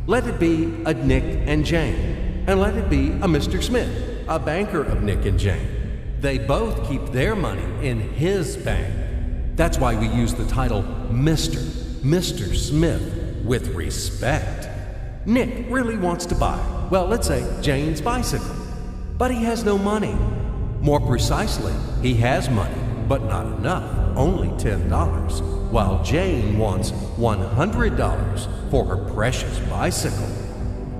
Let it be a Nick and Jane, and let it be a Mr. Smith, a banker of Nick and Jane. They both keep their money in his bank. That's why we use the title Mr. Smith with respect. Nick really wants to buy, well, let's say Jane's bicycle, but he has no money. More precisely, he has money, but not enough, only $10, while Jane wants $100 for her precious bicycle.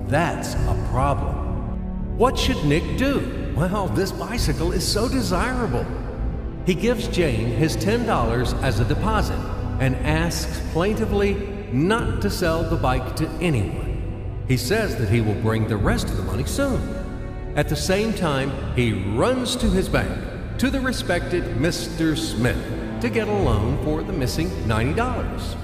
That's a problem. What should Nick do? Well, this bicycle is so desirable. He gives Jane his $10 as a deposit and asks plaintively not to sell the bike to anyone. He says that he will bring the rest of the money soon. At the same time, he runs to his bank, to the respected Mr. Smith, to get a loan for the missing $90.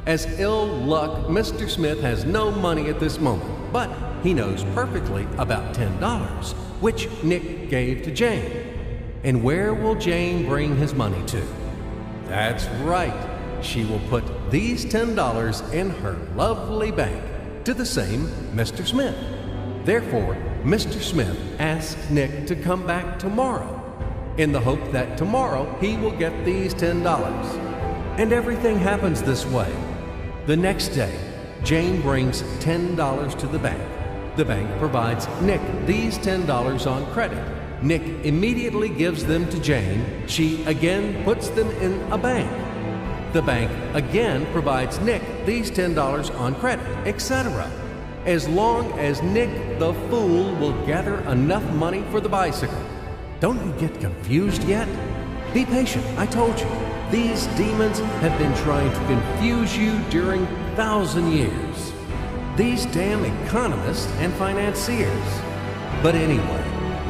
As ill luck, Mr. Smith has no money at this moment, but he knows perfectly about $10, which Nick gave to Jane. And where will Jane bring his money to? That's right. She will put these $10 in her lovely bank to the same Mr. Smith. Therefore, Mr. Smith asks Nick to come back tomorrow in the hope that tomorrow he will get these $10. And everything happens this way. The next day, Jane brings $10 to the bank. The bank provides Nick these $10 on credit. Nick immediately gives them to Jane. She again puts them in a bank. The bank again provides Nick these $10 on credit, etc. As long as Nick the fool will gather enough money for the bicycle. Don't you get confused yet? Be patient, I told you. These demons have been trying to confuse you during 1,000 years. These damn economists and financiers. But anyway,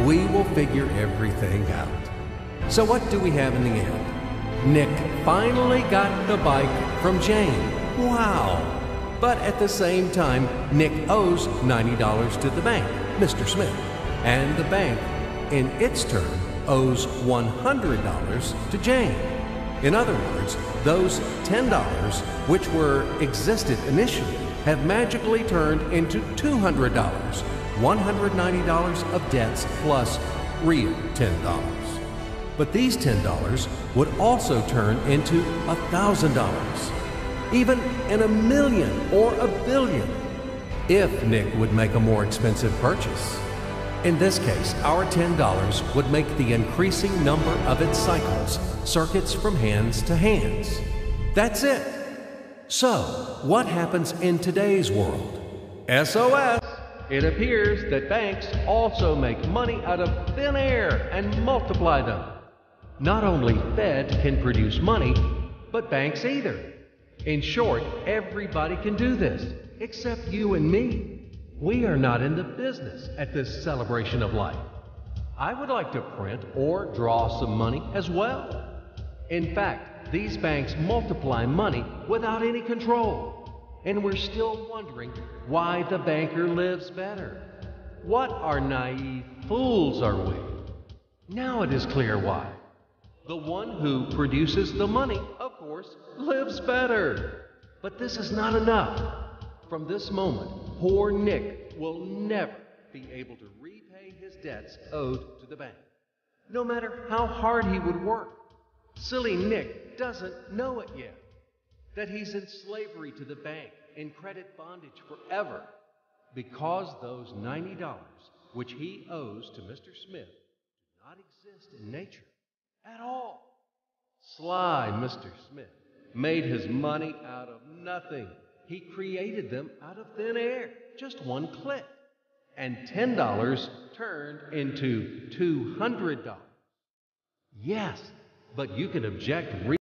we will figure everything out. So what do we have in the end? Nick finally got the bike from Jane. Wow! But at the same time, Nick owes $90 to the bank, Mr. Smith, and the bank, in its turn, owes $100 to Jane. In other words, those $10, which existed initially, have magically turned into $200, $190 of debts plus real $10. But these $10 would also turn into $1,000, even in a million or a billion, if Nick would make a more expensive purchase. In this case, our $10 would make the increasing number of its cycles, circuits from hands to hands. That's it. So, what happens in today's world? SOS! It appears that banks also make money out of thin air and multiply them. Not only Fed can produce money, but banks either. In short, everybody can do this, except you and me. We are not in the business at this celebration of life. I would like to print or draw some money as well. In fact, these banks multiply money without any control. And we're still wondering why the banker lives better. What are naive fools are we? Now it is clear why. The one who produces the money, of course, lives better. But this is not enough. From this moment, poor Nick will never be able to repay his debts owed to the bank, no matter how hard he would work. Silly Nick doesn't know it yet, that he's in slavery to the bank, in credit bondage forever, because those $90 which he owes to Mr. Smith do not exist in nature at all. Sly Mr. Smith made his money out of nothing. He created them out of thin air, just one click. And $10 turned into $200. Yes, but you can object